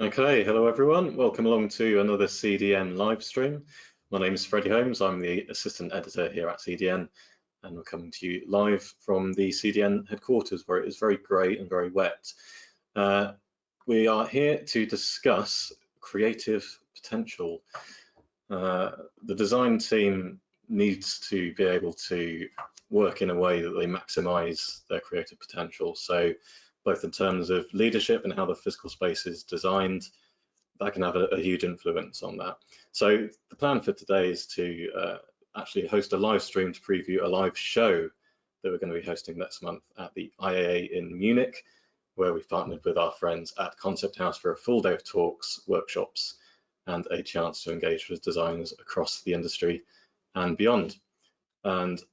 Okay, hello everyone. Welcome along to another CDN live stream. My name is Freddie Holmes. I'm the assistant editor here at CDN, and we're coming to you live from the CDN headquarters, where it is very grey and very wet. We are here to discuss creative potential. The design team needs to be able to work in a way that they maximize their creative potential. So both in terms of leadership and how the physical space is designed, that can have a huge influence on that. So the plan for today is to actually host a live stream to preview a live show that we're going to be hosting next month at the IAA in Munich, where we've partnered with our friends at Concept House for a full day of talks, workshops, and a chance to engage with designers across the industry and beyond. And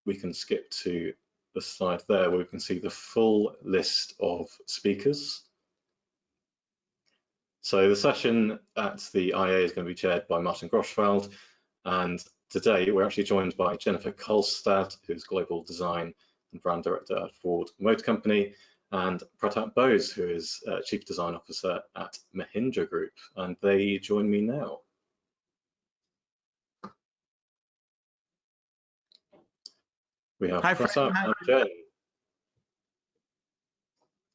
we can skip to the slide there where we can see the full list of speakers. So the session at the IAA is going to be chaired by Martin Groschfeld, and today we're actually joined by Jennifer Kolstad, who's Global Design and Brand Director at Ford Motor Company, and Pratap Bose, who is Chief Design Officer at Mahindra Group, and they join me now. We have Pratap and Jen.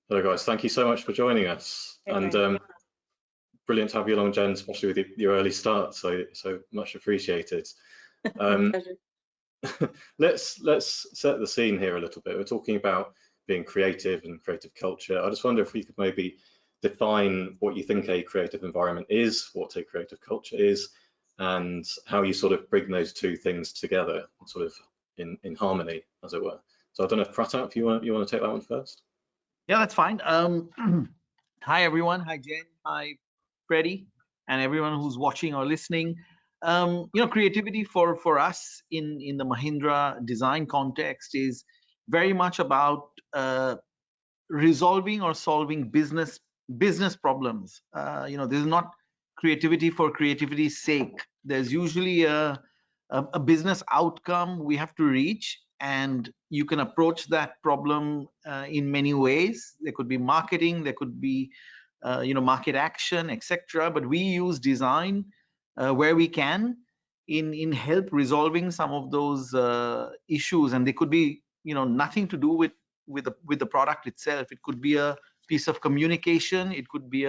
Hello guys, thank you so much for joining us. And brilliant to have you along, Jen, especially with your early start, so much appreciated. Let's set the scene here a little bit. We're talking about being creative and creative culture. I just wonder if we could maybe define what you think a creative environment is, what a creative culture is, and how you sort of bring those two things together, sort of in harmony, as it were. So I don't know if Pratap, you want to take that one first? Yeah, that's fine. Hi everyone. Hi Jen. Hi Freddie, and everyone who's watching or listening. Creativity for us in the Mahindra design context is very much about resolving or solving business problems. This is not creativity for creativity's sake. There's usually a business outcome we have to reach, and you can approach that problem in many ways. There could be marketing, there could be market action, etc. But we use design where we can in help resolving some of those issues, and they could be nothing to do with the product itself. It could be a piece of communication. It could be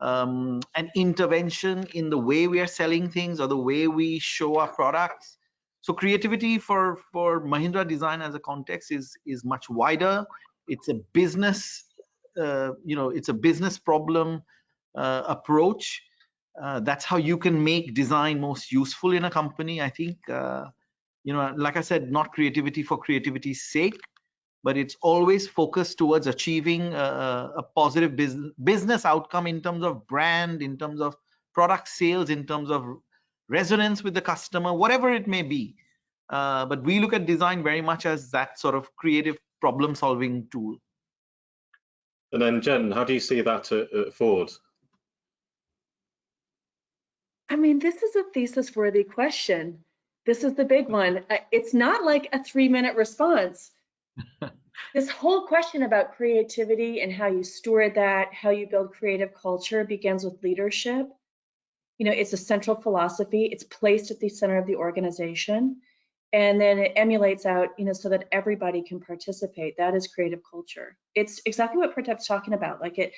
an intervention in the way we are selling things or the way we show our products. So creativity for Mahindra design as a context is much wider. It's a business, it's a business problem approach. That's how you can make design most useful in a company. I think, like I said, not creativity for creativity's sake, but it's always focused towards achieving a positive business outcome in terms of brand, in terms of product sales, in terms of resonance with the customer, whatever it may be. But we look at design very much as that sort of creative problem-solving tool. And then Jen, how do you see that at Ford? I mean, this is a thesis-worthy question. This is the big one. It's not like a 3-minute response. This whole question about creativity and how you steward that, how you build creative culture begins with leadership. It's a central philosophy. It's placed at the center of the organization. And then it emulates out, so that everybody can participate. That is creative culture. It's exactly what Pratap's talking about. Like it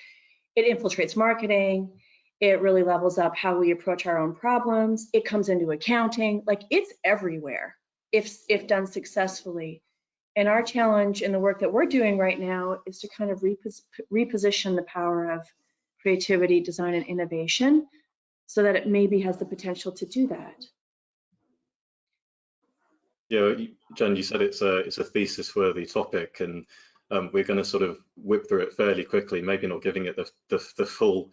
infiltrates marketing. It really levels up how we approach our own problems. It comes into accounting. Like it's everywhere if done successfully. And our challenge in the work that we're doing right now is to kind of reposition the power of creativity, design, and innovation so that it maybe has the potential to do that. Yeah, Jen, you said it's a thesis-worthy topic, and we're going to sort of whip through it fairly quickly, maybe not giving it the full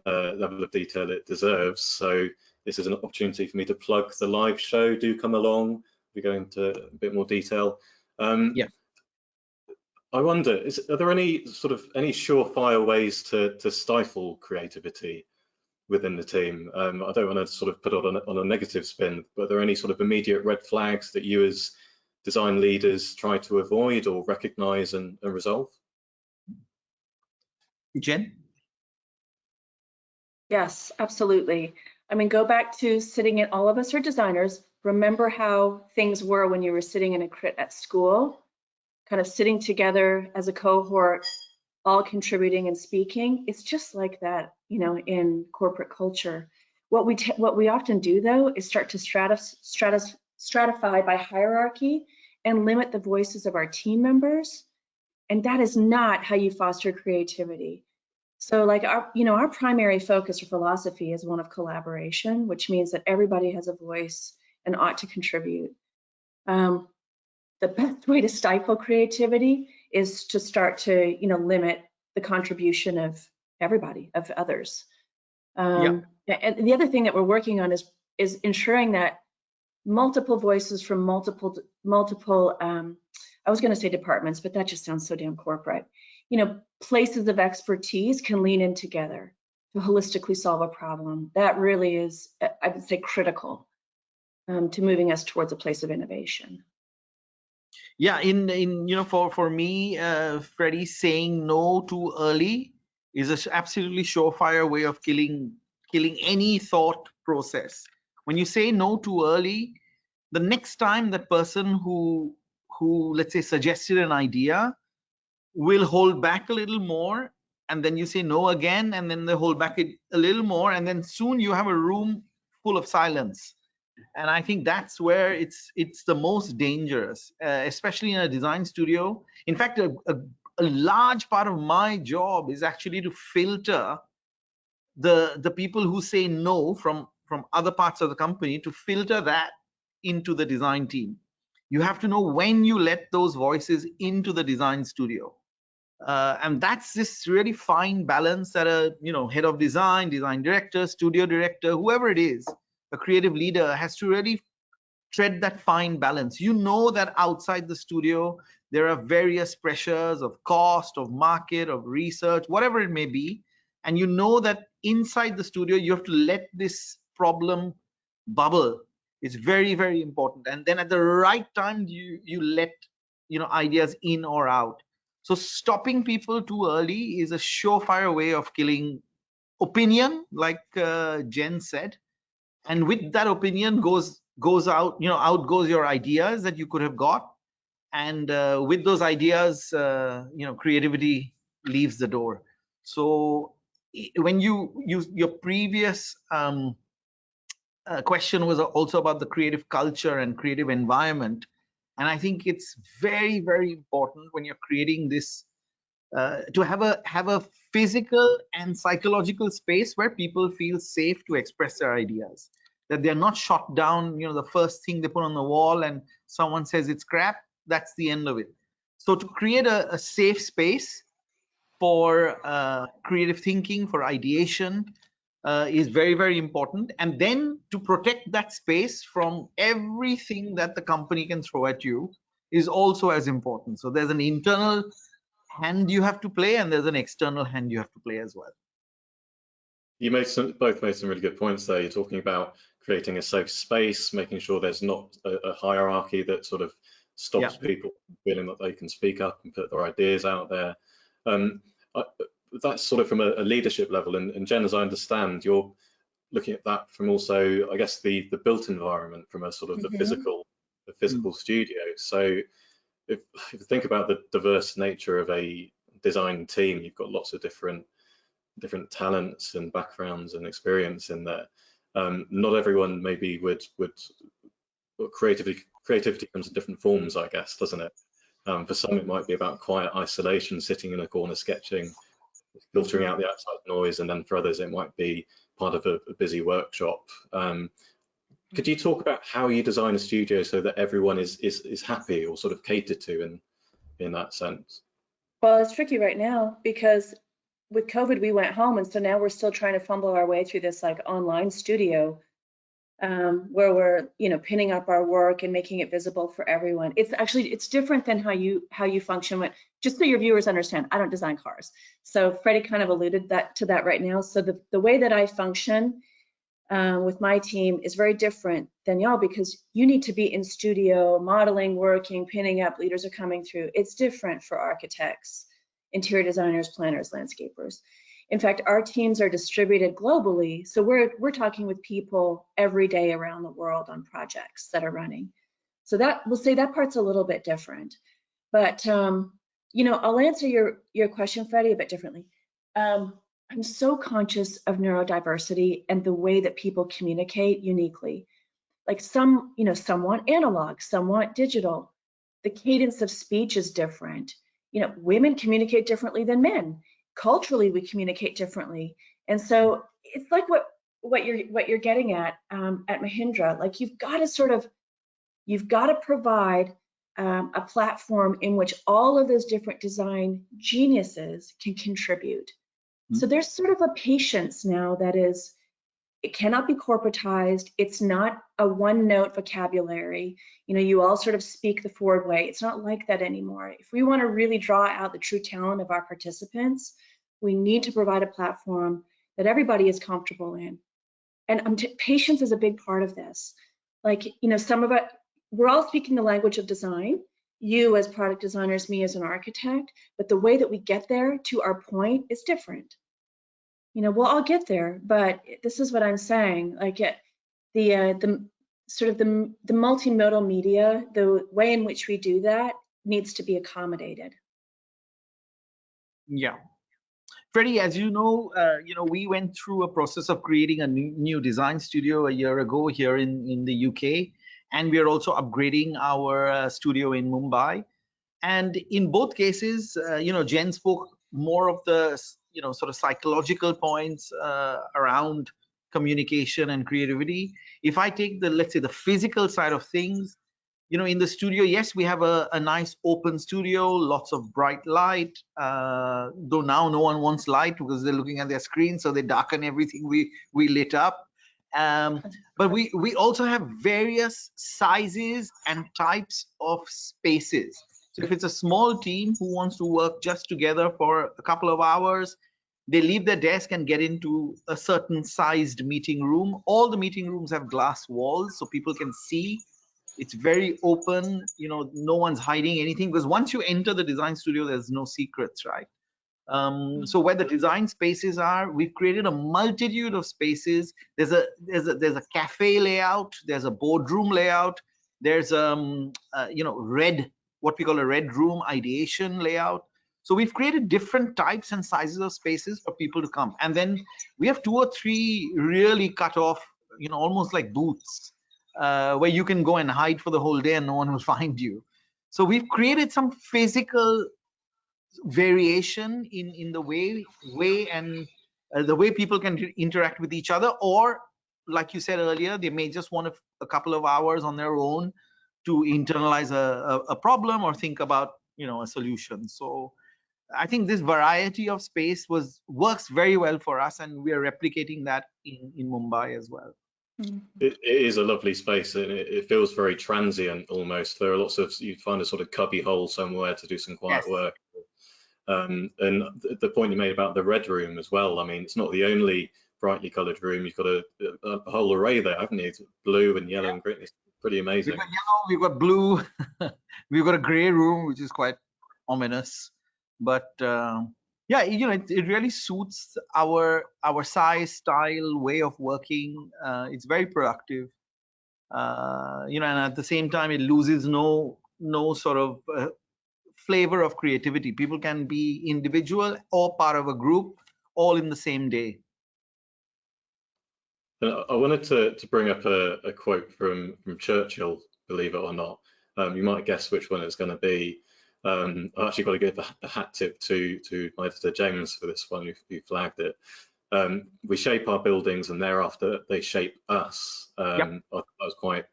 level of detail it deserves. So this is an opportunity for me to plug the live show. Do come along. We go into a bit more detail. Yeah. I wonder, are there any surefire ways to stifle creativity within the team? I don't want to sort of put it on a negative spin, but are there any sort of immediate red flags that you as design leaders try to avoid or recognize and resolve? Jen? Yes, absolutely. I mean, go back to sitting in, all of us are designers. Remember how things were when you were sitting in a crit at school, kind of sitting together as a cohort, all contributing and speaking. It's just like that, you know, in corporate culture. What we often do though is start to stratify by hierarchy and limit the voices of our team members. And that is not how you foster creativity. So like our primary focus or philosophy is one of collaboration, which means that everybody has a voice and ought to contribute. The best way to stifle creativity is to start to, limit the contribution of everybody, of others. And the other thing that we're working on is ensuring that multiple voices from multiple I was going to say departments, but that just sounds so damn corporate. Places of expertise can lean in together to holistically solve a problem. That really is, I would say, critical to moving us towards a place of innovation. Yeah, for me, Freddie, saying no too early is an absolutely surefire way of killing any thought process. When you say no too early, the next time that person who let's say suggested an idea will hold back a little more, and then you say no again, and then they hold back a little more, and then soon you have a room full of silence. And I think that's where it's the most dangerous, especially in a design studio. In fact, a large part of my job is actually to filter the people who say no from other parts of the company, to filter that into the design team. You have to know when you let those voices into the design studio. And that's this really fine balance that a head of design director, studio director, whoever it is, a creative leader has to really tread that fine balance. You know that outside the studio there are various pressures of cost, of market, of research, whatever it may be, and you know that inside the studio you have to let this problem bubble. It's very, very important. And then at the right time you let ideas in or out. So stopping people too early is a surefire way of killing opinion, like Jen said. And with that opinion goes out, out goes your ideas that you could have got. And with those ideas, creativity leaves the door. So when your previous question was also about the creative culture and creative environment. And I think it's very, very important when you're creating this to have a physical and psychological space where people feel safe to express their ideas, that they're not shot down, the first thing they put on the wall and someone says it's crap, that's the end of it. So to create a safe space for creative thinking, for ideation, is very, very important. And then to protect that space from everything that the company can throw at you is also as important. So there's an internal hand you have to play, and there's an external hand you have to play as well. You both made some really good points there. You're talking about creating a safe space, making sure there's not a hierarchy that sort of stops people feeling that they can speak up and put their ideas out there. That's sort of from a leadership level, and Jen, as I understand, you're looking at that from also, I guess, the built environment, from a sort of the physical studio. So if you think about the diverse nature of a design team, you've got lots of different talents and backgrounds and experience in there. Not everyone maybe would creativity comes in different forms, I guess, doesn't it? For some it might be about quiet isolation, sitting in a corner sketching, filtering out the outside noise, and then for others it might be part of a busy workshop. Could you talk about how you design a studio so that everyone is happy or sort of catered to in that sense? Well, it's tricky right now because with COVID we went home, and so now we're still trying to fumble our way through this like online studio where we're pinning up our work and making it visible for everyone. It's different than how you function when, just so your viewers understand, I don't design cars. So Freddie kind of alluded to that right now. So the way that I function with my team is very different than y'all, because you need to be in studio, modeling, working, pinning up, leaders are coming through. It's different for architects, interior designers, planners, landscapers. In fact, our teams are distributed globally. So we're talking with people every day around the world on projects that are running. So that we'll say that part's a little bit different. But you know, I'll answer your question, Freddie, a bit differently. I'm so conscious of neurodiversity and the way that people communicate uniquely. Like some, you know, some want analog, some want digital. The cadence of speech is different. You know, women communicate differently than men. Culturally, we communicate differently. And so it's like what you're getting at Mahindra. Like you've got to provide a platform in which all of those different design geniuses can contribute. So there's sort of a patience now that is, it cannot be corporatized. It's not a one-note vocabulary. You know, you all sort of speak the Ford way. It's not like that anymore. If we want to really draw out the true talent of our participants, we need to provide a platform that everybody is comfortable in. And patience is a big part of this. Like, you know, some of it, we're all speaking the language of design. You as product designers, me as an architect, but the way that we get there to our point is different. You know, we'll all get there, but this is what I'm saying. Like the sort of the multimodal media, the way in which we do that needs to be accommodated. Yeah. Freddie, as you know, we went through a process of creating a new design studio a year ago here in the UK, and we are also upgrading our studio in Mumbai. And in both cases, Jen spoke more of the, sort of psychological points around communication and creativity. If I take let's say the physical side of things, in the studio, yes, we have a nice open studio, lots of bright light, though now no one wants light because they're looking at their screen, so they darken everything we lit up. But we also have various sizes and types of spaces. So if it's a small team who wants to work just together for a couple of hours, they leave their desk and get into a certain sized meeting room. All the meeting rooms have glass walls so people can see. It's very open, no one's hiding anything, because once you enter the design studio, there's no secrets, right? So where the design spaces are, we've created a multitude of spaces. There's a cafe layout, there's a boardroom layout, there's what we call a red room ideation layout. So we've created different types and sizes of spaces for people to come. And then we have 2 or 3 really cut off, almost like booths, where you can go and hide for the whole day and no one will find you. So we've created some physical variation in the way and the way people can interact with each other, or like you said earlier, they may just want a couple of hours on their own to internalize a problem or think about a solution. So I think this variety of space works very well for us, and we are replicating that in Mumbai as well. It is a lovely space, and it feels very transient almost. There are lots of, you'd find a sort of cubby hole somewhere to do some quiet work. And the point you made about the red room as well, I mean, it's not the only brightly coloured room. You've got a whole array there, haven't you? It's blue and yellow and green. It's pretty amazing. We've got yellow, we've got blue, we've got a grey room, which is quite ominous. But yeah, it really suits our size, style, way of working. It's very productive, and at the same time, it loses no sort of flavor of creativity. People can be individual or part of a group, all in the same day. I wanted to bring up a quote from Churchill, believe it or not. You might guess which one it's going to be. I've actually got to give a hat tip to my editor James for this one, who flagged it. We shape our buildings and thereafter they shape us. Yep. I was quite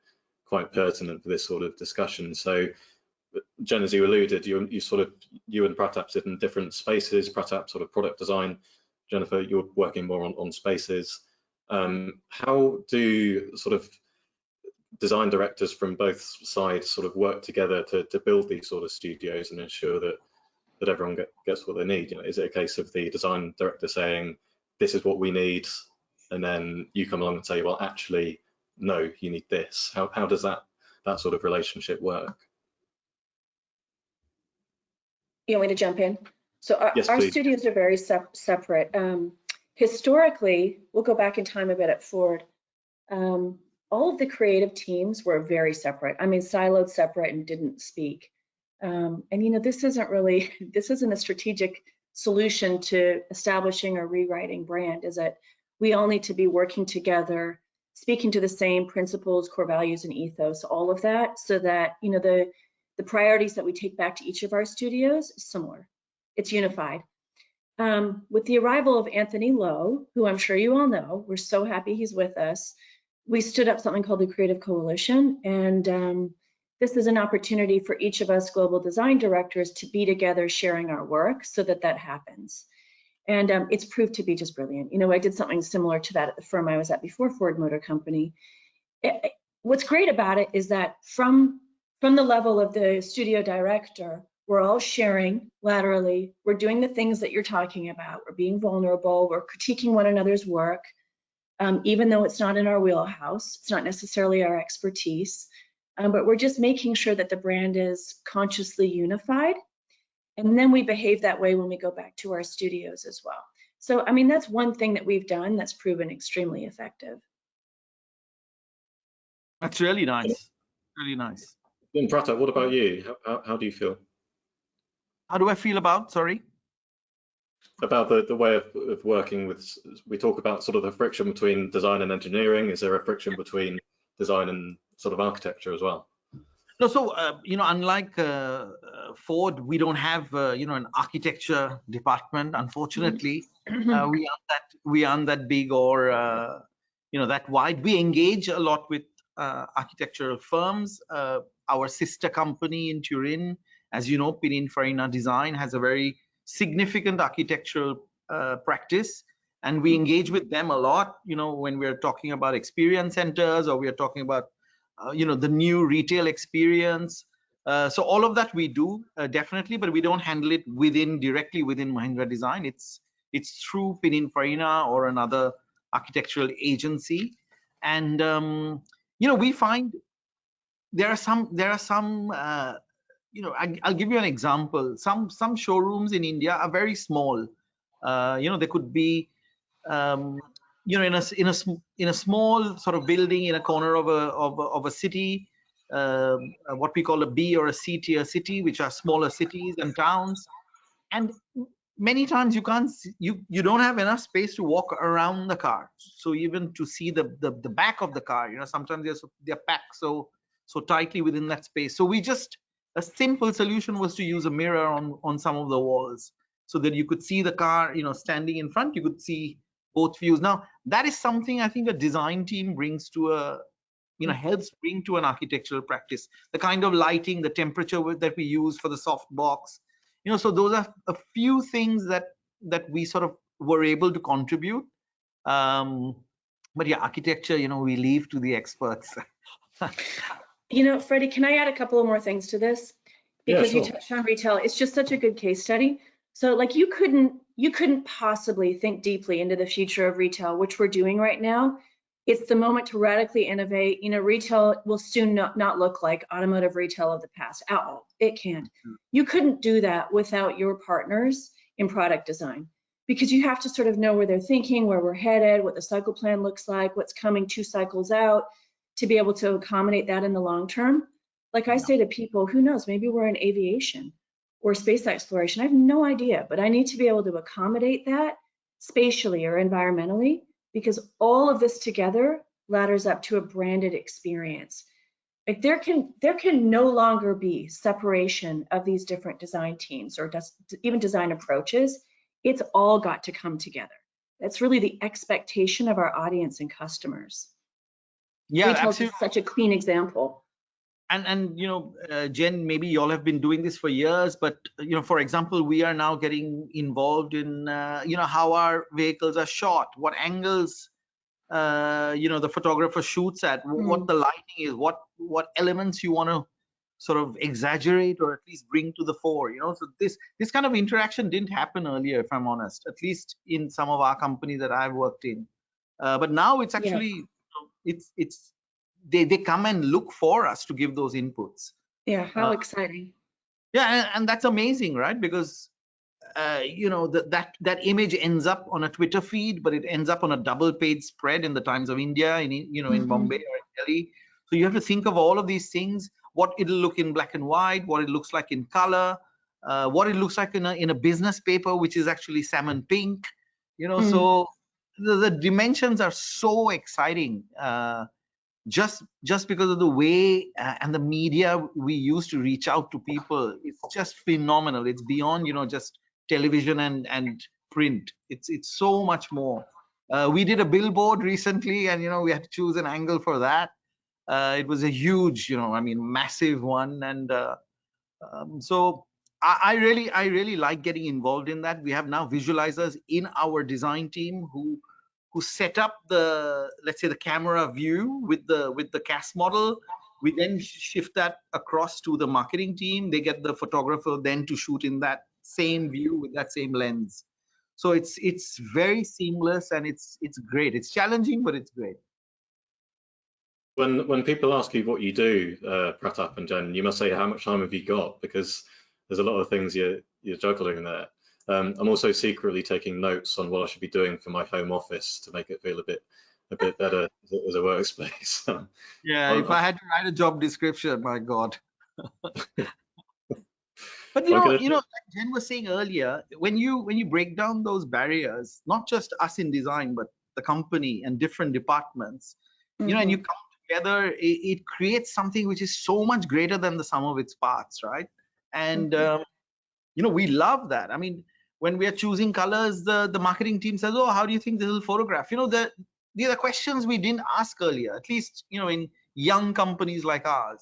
pertinent for this sort of discussion. So Jen, as you alluded, you and Pratap sit in different spaces. Pratap sort of product design. Jennifer, you're working more on spaces. How do sort of design directors from both sides sort of work together to build these sort of studios and ensure that everyone gets what they need? Is it a case of the design director saying, this is what we need, and then you come along and say, well, actually, no, you need this? How does that sort of relationship work? You want me to jump in? So Yes, our please. studios are very separate. Historically, we'll go back in time a bit at Ford. All of the creative teams were very separate. I mean, siloed, separate, and didn't speak. And you know, this isn't a strategic solution to establishing or rewriting brand. Is that we all need to be working together, speaking to the same principles, core values, and ethos, all of that, so that you know the priorities that we take back to each of our studios is similar. It's unified. With the arrival of Anthony Lowe, who I'm sure you all know, we're so happy he's with us. We stood up something called the Creative Coalition, and this is an opportunity for each of us global design directors to be together sharing our work so that that happens. And it's proved to be just brilliant. You know, I did something similar to that at the firm I was at before, Ford Motor Company. What's great about it is that from the level of the studio director, we're all sharing laterally. We're doing the things that you're talking about. We're being vulnerable. We're critiquing one another's work, even though it's not in our wheelhouse. It's not necessarily our expertise, but we're just making sure that the brand is consciously unified. And then we behave that way when we go back to our studios as well. So, I mean, that's one thing that we've done that's proven extremely effective. That's really nice. Really nice. And Pratap, what about you? How do you feel? How do I feel about, sorry? About the way of working with, we talk about sort of the friction between design and engineering. Is there a friction between design and sort of architecture as well? No, so you know, unlike Ford, we don't have you know, an architecture department. Unfortunately, we aren't that big or you know, that wide. We engage a lot with architectural firms. Our sister company in Turin, as you know, Pininfarina Design, has a very significant architectural practice, and we engage with them a lot. You know, when we're talking about experience centers, or we are talking about you know, the new retail experience. So all of that we do definitely, but we don't handle it directly within Mahindra Design. It's through Pininfarina or another architectural agency, and you know, we find there are some you know, I'll give you an example. Some showrooms in India are very small. You know, they could be you know, in a small sort of building in a corner of a city, what we call a B or a C tier city, which are smaller cities and towns. And many times you don't have enough space to walk around the car. So even to see the back of the car, you know, sometimes they're packed so tightly within that space. So a simple solution was to use a mirror on some of the walls, so that you could see the car, you know, standing in front. You could see both views. Now, that is something I think a design team brings to you know, helps bring to an architectural practice. The kind of lighting, the temperature that we use for the soft box, you know, so those are a few things that we sort of were able to contribute. But yeah, architecture, you know, we leave to the experts. You know, Freddie, can I add a couple of more things to this? Because Yeah, sure. you touched on retail. It's just such a good case study. So like you couldn't possibly think deeply into the future of retail, which we're doing right now. It's the moment to radically innovate. You know, retail will soon not look like automotive retail of the past at all. It can't. You couldn't do that without your partners in product design, because you have to sort of know where they're thinking, where we're headed, what the cycle plan looks like, what's coming 2 cycles out, to be able to accommodate that in the long term. Like I say to people, who knows, maybe we're in aviation or space exploration. I have no idea, but I need to be able to accommodate that spatially or environmentally, because all of this together ladders up to a branded experience. Like there can no longer be separation of these different design teams or even design approaches. It's all got to come together. That's really the expectation of our audience and customers. Yeah, Retail absolutely. is such a clean example. And you know, Jen, maybe y'all have been doing this for years, but you know, for example, we are now getting involved in you know, how our vehicles are shot, what angles you know, the photographer shoots at, what the lighting is, what elements you want to sort of exaggerate or at least bring to the fore. You know, so this kind of interaction didn't happen earlier, if I'm honest, at least in some of our companies that I've worked in. But now it's actually they come and look for us to give those inputs. Yeah, how exciting. Yeah, and that's amazing, right? Because you know, that image ends up on a Twitter feed, but it ends up on a double-page spread in the Times of India, in Bombay or in Delhi. So you have to think of all of these things: what it'll look in black and white, what it looks like in color, what it looks like in a business paper, which is actually salmon pink. You know, so the dimensions are so exciting. Just because of the way and the media we use to reach out to people, it's just phenomenal. It's beyond, you know, just television and print. It's so much more. We did a billboard recently, and you know, we had to choose an angle for that. It was a huge, you know, I mean, massive one, and so I really like getting involved in that. We have now visualizers in our design team who set up the, let's say, the camera view with the CAS model. We then shift that across to the marketing team. They get the photographer then to shoot in that same view with that same lens. So it's very seamless, and it's great. It's challenging, but it's great. When people ask you what you do, Pratap and Jen, you must say, how much time have you got? Because there's a lot of things you're juggling there. I'm also secretly taking notes on what I should be doing for my home office to make it feel a bit better as a workspace. Yeah, if I had to write a job description, my God. But you know, like Jen was saying earlier, when you break down those barriers, not just us in design, but the company and different departments, you know, and you come together, it creates something which is so much greater than the sum of its parts, right? And you know, we love that. I mean, when we are choosing colors, the marketing team says, "Oh, how do you think this will photograph?" You know, these are questions we didn't ask earlier, at least, you know, in young companies like ours.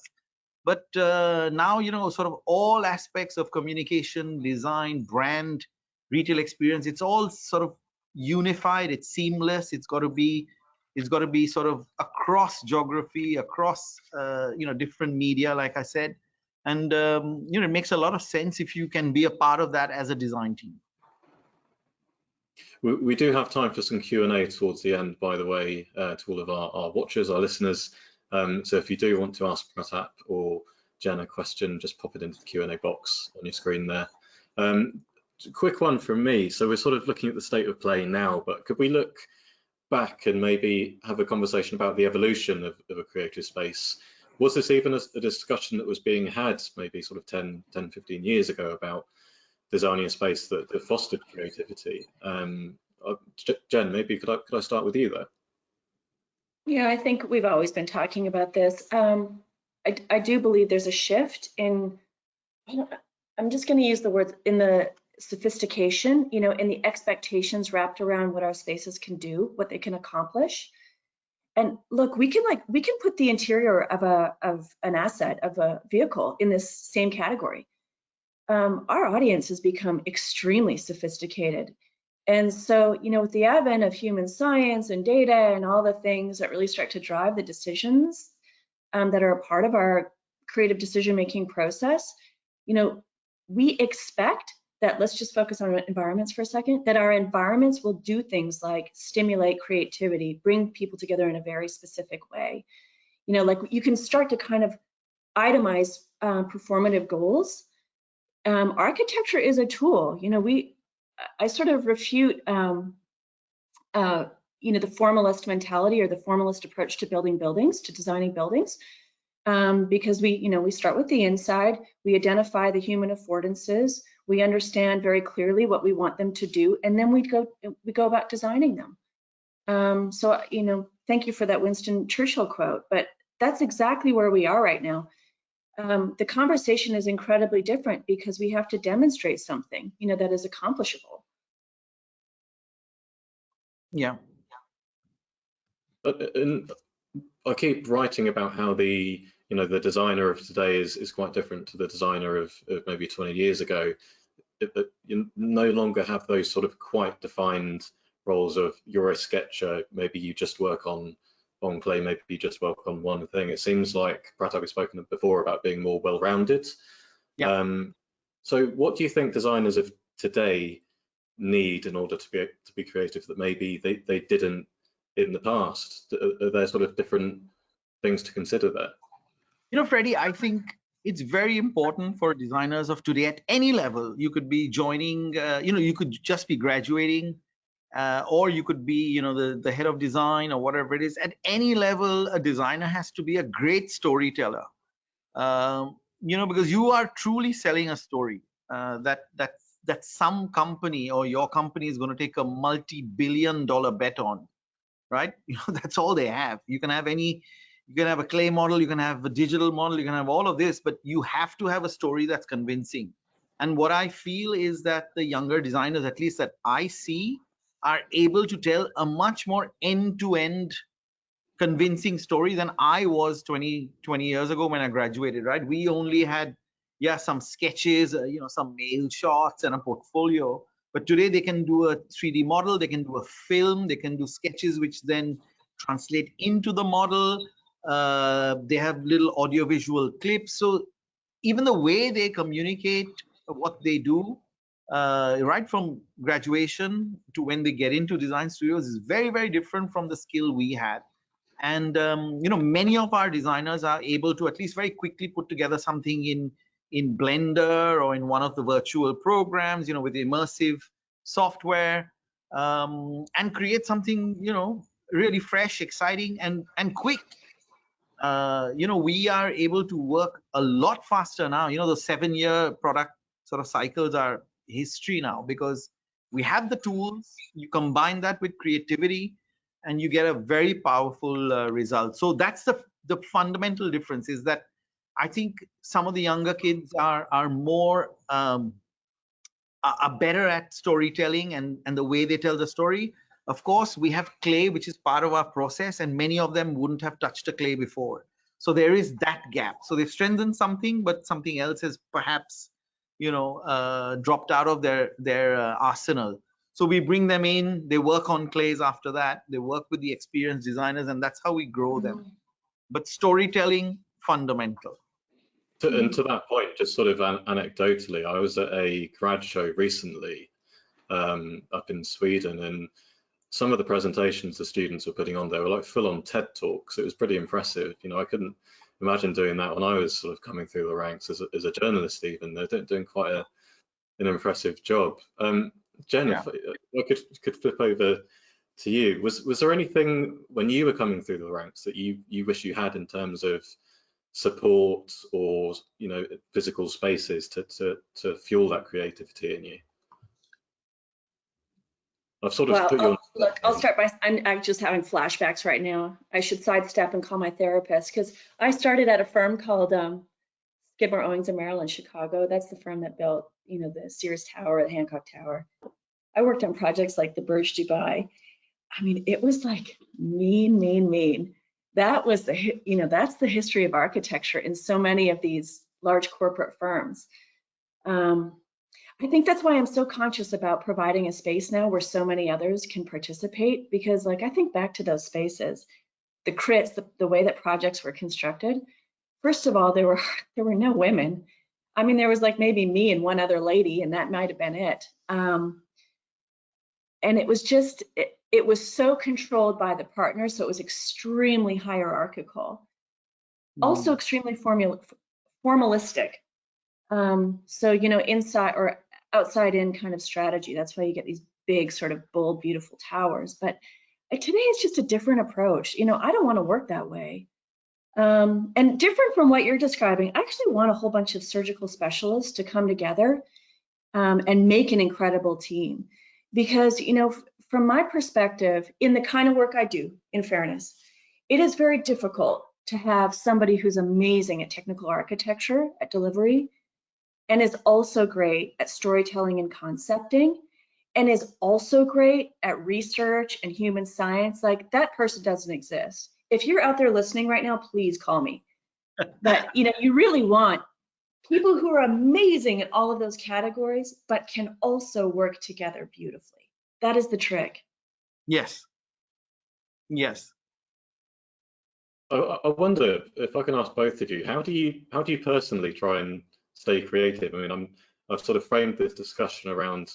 But now, you know, sort of all aspects of communication, design, brand, retail experience, it's all sort of unified. It's seamless. It's got to be sort of across geography, across you know, different media, like I said. And you know, it makes a lot of sense if you can be a part of that as a design team. We do have time for some Q&A towards the end, by the way, to all of our watchers, our listeners. So if you do want to ask Pratap or Jen a question, just pop it into the Q&A box on your screen there. Quick one from me. So we're sort of looking at the state of play now, but could we look back and maybe have a conversation about the evolution of a creative space? Was this even a discussion that was being had maybe sort of 10, 15 years ago about designing a space that fostered creativity? Jen, maybe could I start with you there? Yeah, I think we've always been talking about this. I do believe there's a shift in, I'm just going to use the words, in the sophistication, you know, in the expectations wrapped around what our spaces can do, what they can accomplish. And look, we can put the interior of an asset, of a vehicle, in this same category. Our audience has become extremely sophisticated. And so, you know, with the advent of human science and data and all the things that really start to drive the decisions that are a part of our creative decision-making process, you know, we expect that, let's just focus on environments for a second, that our environments will do things like stimulate creativity, bring people together in a very specific way. You know, like you can start to kind of itemize performative goals. Architecture is a tool. You know, I sort of refute, you know, the formalist mentality or the formalist approach to building buildings, to designing buildings, because we start with the inside, we identify the human affordances, we understand very clearly what we want them to do, and then we go about designing them. So, you know, thank you for that Winston Churchill quote, but that's exactly where we are right now. The conversation is incredibly different because we have to demonstrate something, you know, that is accomplishable. Yeah. And I keep writing about how the designer of today is quite different to the designer of maybe 20 years ago. You no longer have those sort of quite defined roles of you're a sketcher, maybe you just work on clay, maybe you just work on one thing. It seems like Pratap has spoken before about being more well-rounded. Yeah. So what do you think designers of today need in order to be creative that maybe they didn't in the past? Are there sort of different things to consider there? You know, Freddie, I think it's very important for designers of today at any level. You could be joining, you could just be graduating, or you could be, the head of design or whatever it is. At any level, a designer has to be a great storyteller, because you are truly selling a story that some company or your company is going to take a multi-billion-dollar bet on, right? That's all they have. You can have a clay model, you can have a digital model, you can have all of this, but you have to have a story that's convincing. And what I feel is that the younger designers, at least that I see, are able to tell a much more end-to-end convincing story than I was 20 years ago when I graduated, right? We only had, some sketches, some mail shots and a portfolio. But today they can do a 3D model, they can do a film, they can do sketches which then translate into the model. They have little audiovisual clips. So even the way they communicate what they do, right from graduation to when they get into design studios, is very, very different from the skill we had. And many of our designers are able to at least very quickly put together something in Blender or in one of the virtual programs, with immersive software, and create something, really fresh, exciting, and quick. We are able to work a lot faster now. The 7-year product sort of cycles are history now, because we have the tools. You combine that with creativity, and you get a very powerful result. So that's the fundamental difference, is that I think some of the younger kids are more are better at storytelling and the way they tell the story. Of course, we have clay, which is part of our process, and many of them wouldn't have touched a clay before. So there is that gap. So they've strengthened something, but something else has perhaps, dropped out of their arsenal. So we bring them in, they work on clays after that, they work with the experienced designers, and that's how we grow them. But storytelling, fundamental. And to that point, just sort of anecdotally, I was at a grad show recently up in Sweden, and some of the presentations the students were putting on, they were like full-on TED Talks. It was pretty impressive. I couldn't imagine doing that when I was sort of coming through the ranks as a journalist even. They're doing quite an impressive job. Jen, if I could flip over to you, was there anything when you were coming through the ranks that you wish you had in terms of support or physical spaces to fuel that creativity in you? I've sort of put you on. Look, I'll start by, I'm just having flashbacks right now. I should sidestep and call my therapist, because I started at a firm called Skidmore, Owings & Merrill in Chicago. That's the firm that built, the Sears Tower, the Hancock Tower. I worked on projects like the Burj Dubai. I mean, it was like mean. That was that's the history of architecture in so many of these large corporate firms. I think that's why I'm so conscious about providing a space now where so many others can participate, because I think back to those spaces, the crits, the way that projects were constructed. First of all, there were no women. I mean, there was maybe me and one other lady, and that might have been it. And it was just, it was so controlled by the partners, so it was extremely hierarchical, also extremely formalistic. So, inside or outside in kind of strategy. That's why you get these big sort of bold, beautiful towers. But today it's just a different approach. I don't want to work that way. And different from what you're describing, I actually want a whole bunch of surgical specialists to come together and make an incredible team. Because, from my perspective, in the kind of work I do, in fairness, it is very difficult to have somebody who's amazing at technical architecture, at delivery, and is also great at storytelling and concepting, and is also great at research and human science. That person doesn't exist. If you're out there listening right now, please call me. But you really want people who are amazing at all of those categories, but can also work together beautifully. That is the trick. Yes. I wonder if I can ask both of you, how do you personally try and stay creative? I mean, I've sort of framed this discussion around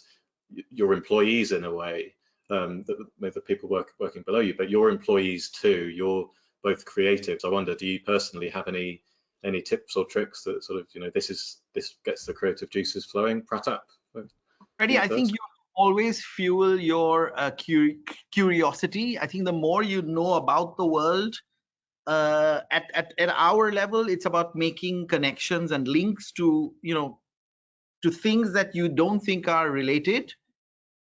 your employees in a way, the people working below you, but your employees too. You're both creatives. I wonder, do you personally have any any tips or tricks that sort of, this gets the creative juices flowing? Pratap? Freddie, I think you always fuel your curiosity. I think the more you know about the world, at our level, it's about making connections and links to, to things that you don't think are related,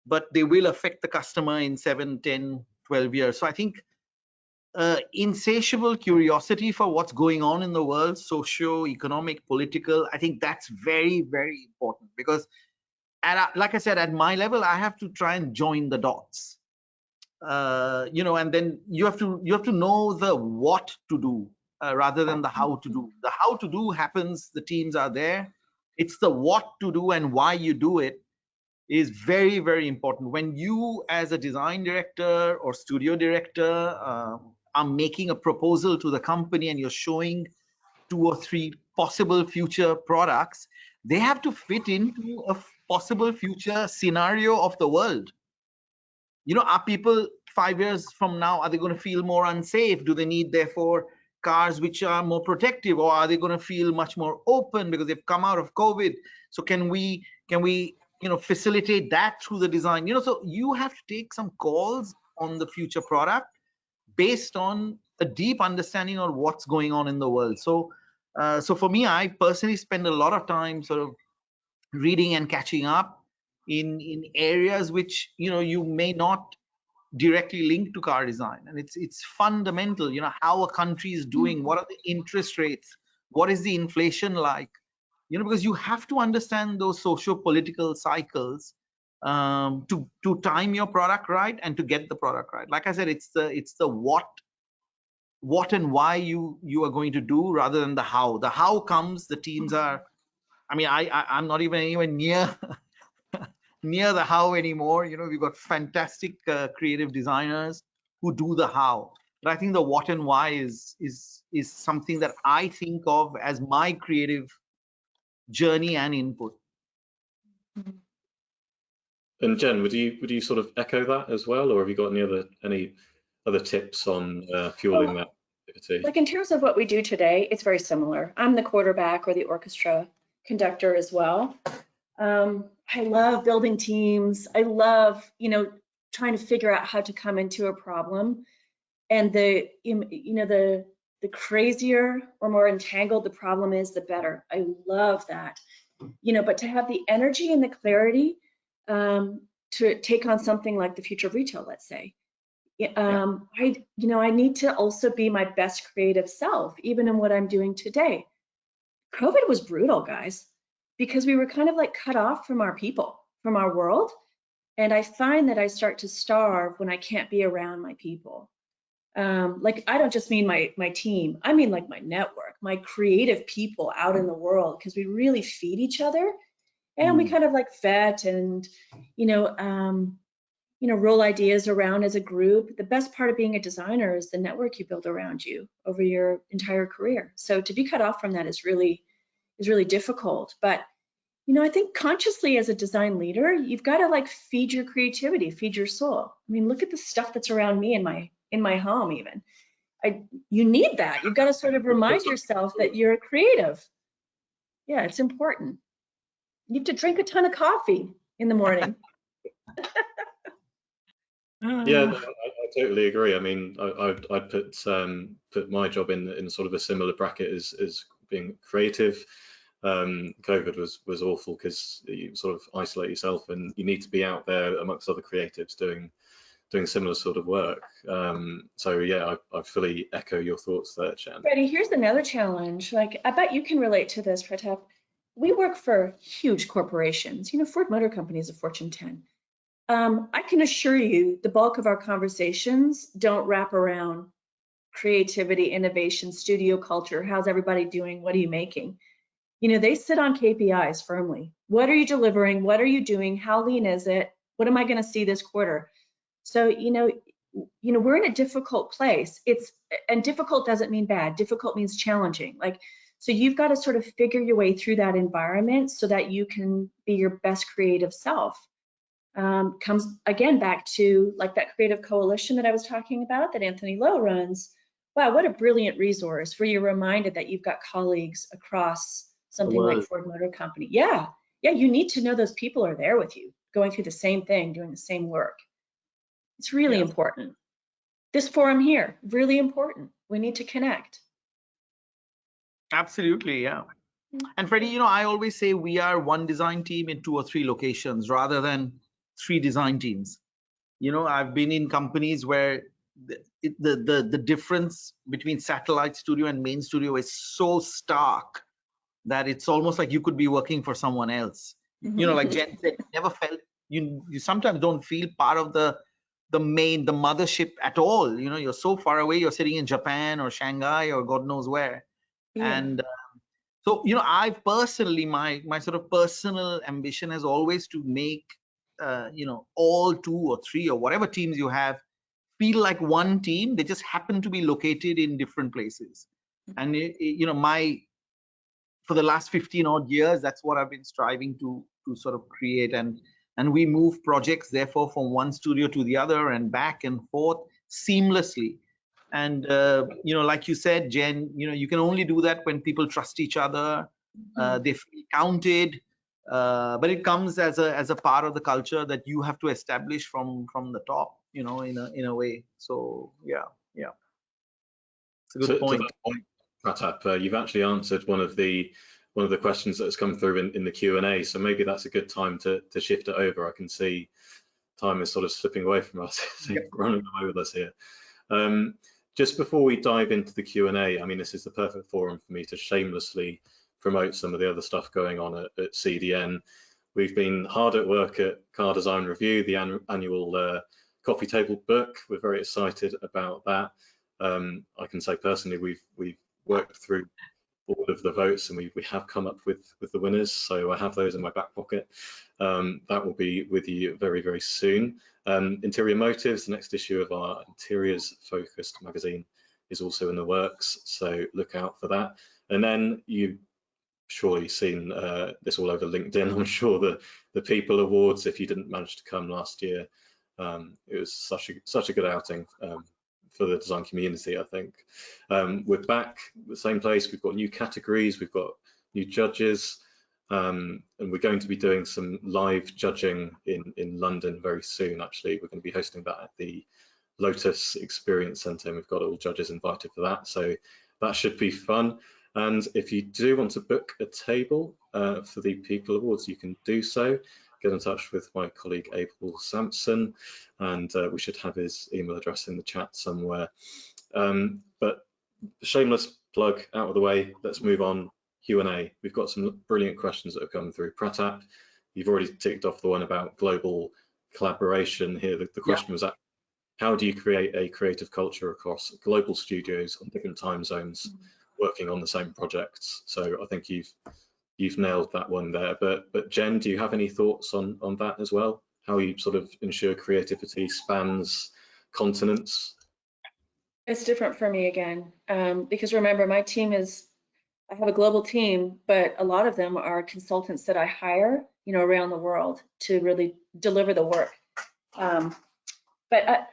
but they will affect the customer in 7, 10, 12 years. So I think insatiable curiosity for what's going on in the world, socio-economic, political, I think that's very, very important, because like I said, at my level, I have to try and join the dots. And then you have to know the what to do rather than the how to do. The how to do happens, the teams are there. It's the what to do and why you do it is very, very important. When you, as a design director or studio director, are making a proposal to the company and you're showing 2 or 3 possible future products, they have to fit into a possible future scenario of the world. Are people 5 years from now, are they going to feel more unsafe? Do they need, therefore, cars which are more protective, or are they going to feel much more open because they've come out of COVID? So can we facilitate that through the design? So you have to take some calls on the future product based on a deep understanding of what's going on in the world. So for me, I personally spend a lot of time sort of reading and catching up in areas which you may not directly link to car design, and it's fundamental. How a country is doing, what are the interest rates, what is the inflation like, because you have to understand those socio-political cycles to time your product right and to get the product right. Like I said, it's the what and why you are going to do rather than the how. The how comes, the teams are, I'm not even anywhere near the how anymore. We've got fantastic creative designers who do the how, but I think the what and why is something that I think of as my creative journey and input. And Jen, would you sort of echo that as well, or have you got any other tips on fueling that activity? Like in terms of what we do today, it's very similar. I'm the quarterback or the orchestra conductor as well. I love building teams. I love, trying to figure out how to come into a problem. And the crazier or more entangled the problem is, the better. I love that. But to have the energy and the clarity to take on something like the future of retail, let's say, I need to also be my best creative self, even in what I'm doing today. COVID was brutal, guys, because we were kind of like cut off from our people, from our world. And I find that I start to starve when I can't be around my people. Like, I don't just mean my team, I mean like my network, my creative people out in the world, because we really feed each other, and we kind of like vet and, roll ideas around as a group. The best part of being a designer is the network you build around you over your entire career. So to be cut off from that is really difficult. But I think consciously as a design leader, you've got to like feed your creativity, feed your soul. Look at the stuff that's around me in my home even. You need that. You've got to sort of remind yourself that you're creative. Yeah, it's important. You have to drink a ton of coffee in the morning. Yeah, I totally agree. I'd put my job in sort of a similar bracket as being creative. COVID was awful because you sort of isolate yourself, and you need to be out there amongst other creatives doing similar sort of work. So yeah, I fully echo your thoughts there, Jen. Freddie, here's another challenge. Like, I bet you can relate to this, Pratap. We work for huge corporations. Ford Motor Company is a Fortune 10. I can assure you the bulk of our conversations don't wrap around creativity, innovation, studio culture. How's everybody doing? What are you making? They sit on KPIs firmly. What are you delivering? What are you doing? How lean is it? What am I going to see this quarter? So, we're in a difficult place. And difficult doesn't mean bad. Difficult means challenging. So you've got to sort of figure your way through that environment so that you can be your best creative self. Comes again back to like that creative coalition that I was talking about that Anthony Lowe runs. wow, what a brilliant resource where you're reminded that you've got colleagues across something like Ford Motor Company. Yeah, you need to know those people are there with you, going through the same thing, doing the same work. It's really important. This forum here, really important. We need to connect. Absolutely, yeah. And Freddie, I always say we are one design team in 2 or 3 locations rather than 3 design teams. I've been in companies where the difference between satellite studio and main studio is so stark that it's almost like you could be working for someone else. Like Jen said, never felt you sometimes don't feel part of the mothership at all. You're so far away, you're sitting in Japan or Shanghai or God knows where. And so I've personally, my sort of personal ambition is always to make all 2 or 3 or whatever teams you have feel like one team. They just happen to be located in different places. And for the last 15 odd years, that's what I've been striving to sort of create. And we move projects therefore from one studio to the other and back and forth seamlessly. And like you said, Jen, you can only do that when people trust each other. They feel counted. But it comes as a part of the culture that you have to establish from the top, in a way. So yeah, it's a good point. To that point, Pratap, you've actually answered one of the questions that has come through in the Q&A. So maybe that's a good time to shift it over. I can see time is sort of slipping away from us, running away with us here. Just before we dive into the Q&A, I mean, this is the perfect forum for me to shamelessly promote some of the other stuff going on at CDN. We've been hard at work at Car Design Review, the annual coffee table book. We're very excited about that. I can say personally, we've worked through all of the votes and we have come up with the winners. So I have those in my back pocket. That will be with you very, very soon. Interior Motives, the next issue of our interiors focused magazine, is also in the works. So look out for that. And then you've surely seen this all over LinkedIn. I'm sure the People Awards, if you didn't manage to come last year, it was such a good outing for the design community, I think. We're back the same place. We've got new categories, we've got new judges, and we're going to be doing some live judging in London very soon. Actually, we're going to be hosting that at the Lotus Experience Centre, and we've got all judges invited for that, so that should be fun. And if you do want to book a table for the People Awards, you can do so. Get in touch with my colleague Abel Sampson, and we should have his email address in the chat somewhere. But shameless plug out of the way, let's move on. Q&A. We've got some brilliant questions that have come through. Pratap, you've already ticked off the one about global collaboration here. The question was, how do you create a creative culture across global studios on different time zones working on the same projects? So I think you've nailed that one there. But Jen, do you have any thoughts on that as well? How you sort of ensure creativity spans continents? It's different for me again, because remember, my team I have a global team, but a lot of them are consultants that I hire, around the world to really deliver the work. But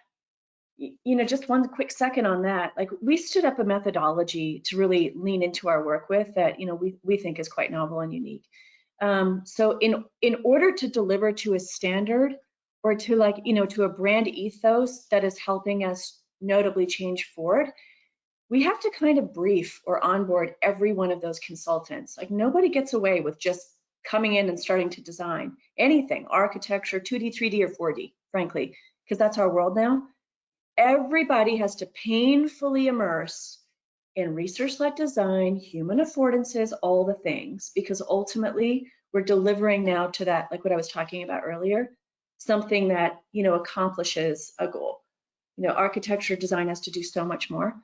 just one quick second on that. Like, we stood up a methodology to really lean into our work with that, we think is quite novel and unique. So in order to deliver to a standard or to to a brand ethos that is helping us notably change Ford, we have to kind of brief or onboard every one of those consultants. Like, nobody gets away with just coming in and starting to design anything, architecture, 2D, 3D, or 4D, frankly, because that's our world now. Everybody has to painfully immerse in research-led design, human affordances, all the things, because ultimately we're delivering now to that, like what I was talking about earlier, something that, accomplishes a goal. Architecture design has to do so much more.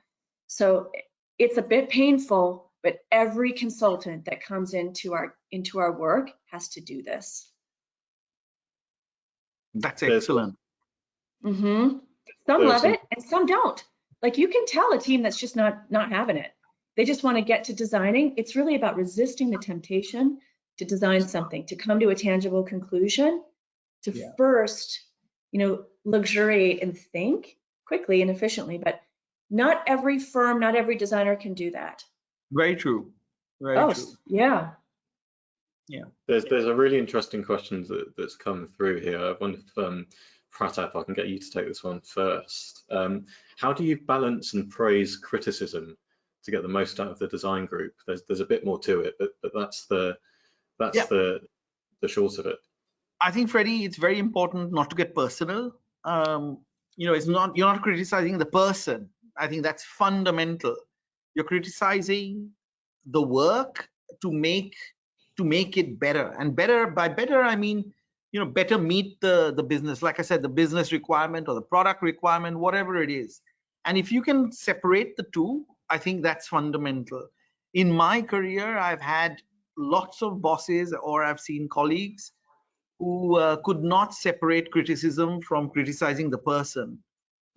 So it's a bit painful, but every consultant that comes into our work has to do this. That's excellent. Some love it and some don't. Like, you can tell a team that's just not having it. They just want to get to designing. It's really about resisting the temptation to design something, to come to a tangible conclusion, to first, luxuriate and think quickly and efficiently, but Not every firm, not every designer can do that. Very true. Very Oh, true. yeah. Yeah. There's a really interesting question that's come through here. I wonder if Pratap, I can get you to take this one first. How do you balance and praise criticism to get the most out of the design group? There's a bit more to it, but that's the short of it. I think, Freddie, it's very important not to get personal. It's not, you're not criticizing the person. I think that's fundamental. You're criticizing the work to make it better. And better, by better, I mean, better meet the business, like I said, the business requirement or the product requirement, whatever it is. And if you can separate the two, I think that's fundamental. In my career, I've had lots of bosses, or I've seen colleagues who could not separate criticism from criticizing the person.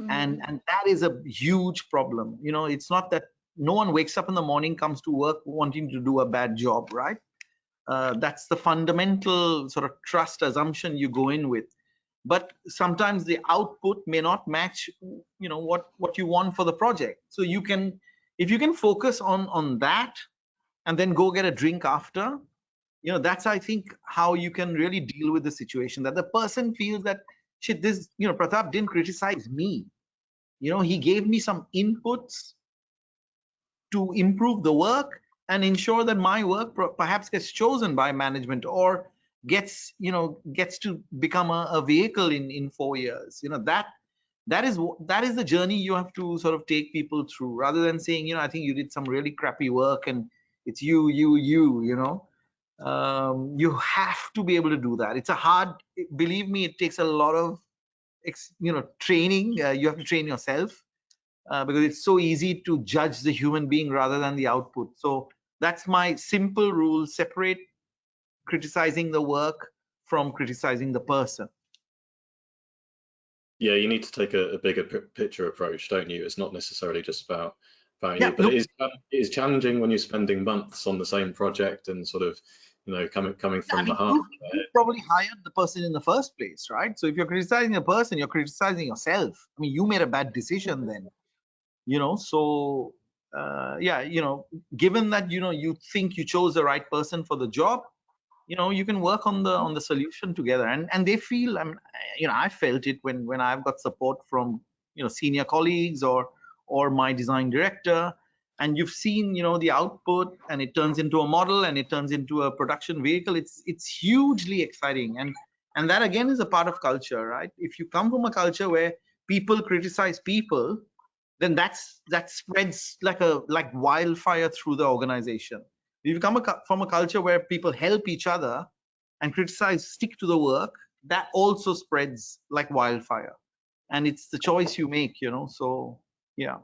And that is a huge problem. It's not that no one wakes up in the morning, comes to work wanting to do a bad job, right? That's the fundamental sort of trust assumption you go in with. But sometimes the output may not match, what you want for the project. So if you can focus on that and then go get a drink after, that's, I think, how you can really deal with the situation, that the person feels that, shit, this, Pratap didn't criticize me. He gave me some inputs to improve the work and ensure that my work perhaps gets chosen by management or gets to become a vehicle in 4 years. That is the journey you have to sort of take people through, rather than saying, I think you did some really crappy work and it's you. You have to be able to do that. It's a hard, believe me, it takes a lot of training. You have to train yourself because it's so easy to judge the human being rather than the output. So that's my simple rule: separate criticizing the work from criticizing the person. Yeah, you need to take a bigger picture approach, don't you? It's not necessarily just about Yeah, you, but it is challenging when you're spending months on the same project and sort of, coming from the heart. You probably hired the person in the first place, right? So if you're criticizing a person, you're criticizing yourself. I mean, you made a bad decision then, so given that, you think you chose the right person for the job, you can work on the solution together, and they feel, I felt it when I've got support from, senior colleagues or my design director, and you've seen, the output, and it turns into a model and it turns into a production vehicle. It's hugely exciting, and that again is a part of culture, right? If you come from a culture where people criticize people, then that spreads like wildfire through the organization. If you come from a culture where people help each other and criticize, stick to the work, that also spreads like wildfire. And it's the choice you make, so yeah.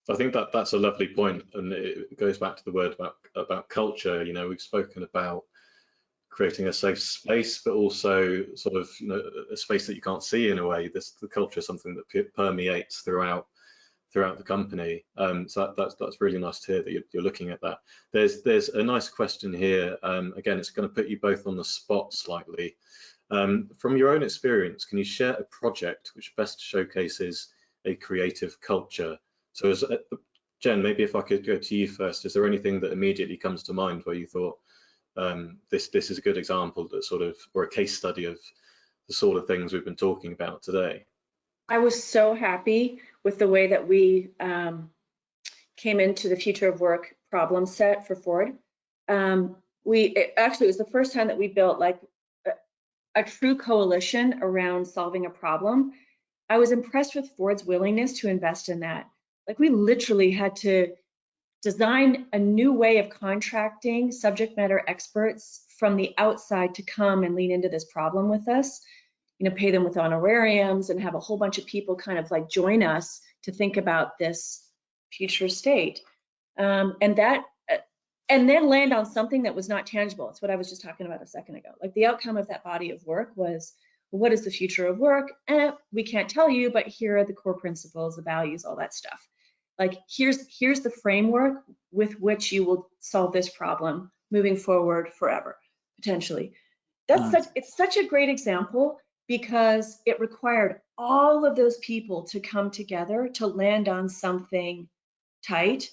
I think that's a lovely point, and it goes back to the word about culture. We've spoken about creating a safe space, but also sort of, a space that you can't see in a way. The culture is something that permeates throughout the company. So that's really nice to hear that you're looking at that. There's a nice question here. Again, it's going to put you both on the spot slightly. From your own experience, can you share a project which best showcases a creative culture? So Jen, maybe if I could go to you first, is there anything that immediately comes to mind where you thought this is a good example, that sort of, or a case study of the sort of things we've been talking about today? I was so happy with the way that we came into the future of work problem set for Ford. It was the first time that we built like a true coalition around solving a problem. I was impressed with Ford's willingness to invest in that. Like, we literally had to design a new way of contracting subject matter experts from the outside to come and lean into this problem with us, pay them with honorariums and have a whole bunch of people kind of like join us to think about this future state. And then land on something that was not tangible. It's what I was just talking about a second ago. Like, the outcome of that body of work was, well, what is the future of work? We can't tell you, but here are the core principles, the values, all that stuff. Like, here's the framework with which you will solve this problem moving forward forever, potentially. It's such a great example, because it required all of those people to come together to land on something tight.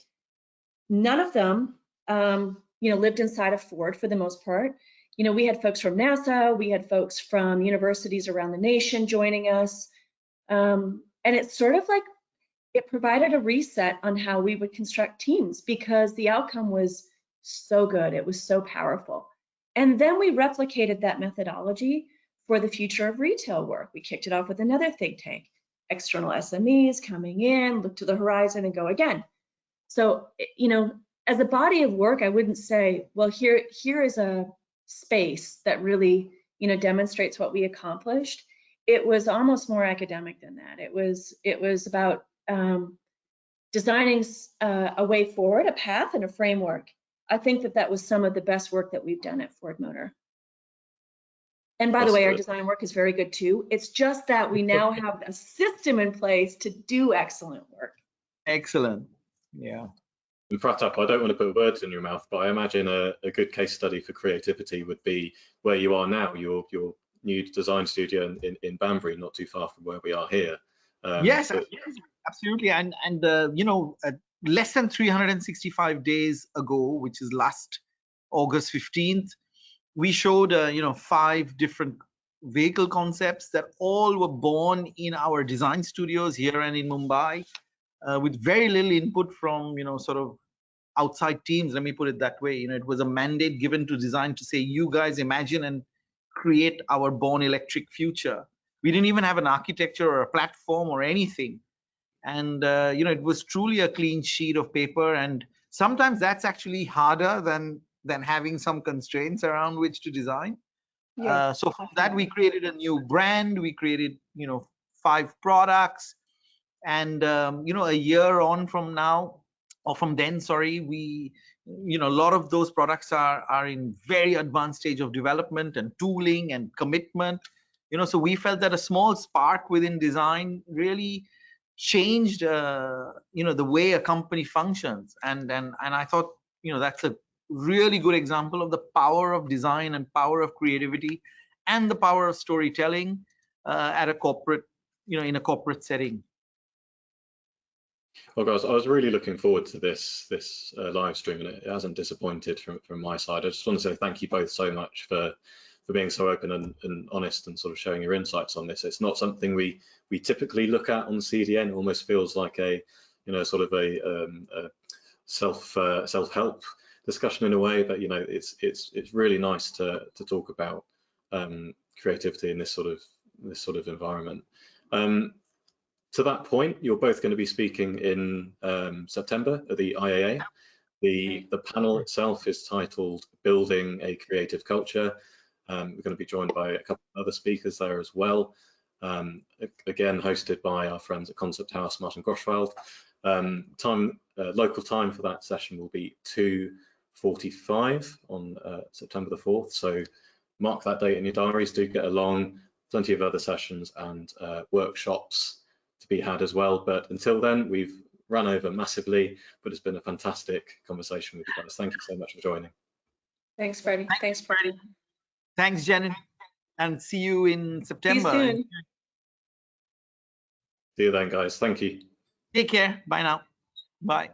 None of them, lived inside of Ford for the most part. We had folks from NASA, we had folks from universities around the nation joining us. And it's sort of like it provided a reset on how we would construct teams because the outcome was so good. It was so powerful. And then we replicated that methodology for the future of retail work. We kicked it off with another think tank, external SMEs coming in, look to the horizon and go again. So, as a body of work, I wouldn't say, well, here is a space that really, demonstrates what we accomplished. It was almost more academic than that. It was about designing a way forward, a path and a framework. I think that was some of the best work that we've done at Ford Motor. And by the way, our design work is very good too. It's just that we now have a system in place to do excellent work. Excellent. Yeah. And Pratap, I don't want to put words in your mouth, but I imagine a good case study for creativity would be where you are now, your new design studio in Banbury, not too far from where we are here. Yes, absolutely. And less than 365 days ago, which is last August 15th, we showed 5 different vehicle concepts that all were born in our design studios here and in Mumbai, with very little input from sort of outside teams. Let me put it that way. It was a mandate given to design to say, you guys imagine and create our born electric future. We didn't even have an architecture or a platform or anything. And it was truly a clean sheet of paper. And sometimes that's actually harder than having some constraints around which to design. Yeah. So from that, we created a new brand. We created 5 products. And a year on from now, or from then, sorry, we a lot of those products are in very advanced stage of development and tooling and commitment. So we felt that a small spark within design really changed the way a company functions. And I thought that's a really good example of the power of design and power of creativity and the power of storytelling at a corporate in a corporate setting. Well, guys, I was really looking forward to this live stream, and it hasn't disappointed from my side. I just want to say thank you both so much for being so open and honest and sort of sharing your insights on this. It's not something we typically look at on CDN. It almost feels like a sort of a self-help discussion in a way, but it's really nice to talk about creativity in this sort of environment. To that point, you're both going to be speaking in September at the IAA. The panel itself is titled Building a Creative Culture. We're going to be joined by a couple of other speakers there as well. Again, hosted by our friends at Concept House, Martin Groschwald. Local time for that session will be 2:45 on September the 4th. So mark that date in your diaries, do get along. Plenty of other sessions and workshops to be had as well. But until then, we've run over massively, but it's been a fantastic conversation with you guys. Thank you so much for joining. Thanks, Freddie. Thanks, Freddie. Thanks, Janet. And see you in September. See you soon. See you then, guys. Thank you. Take care. Bye now. Bye.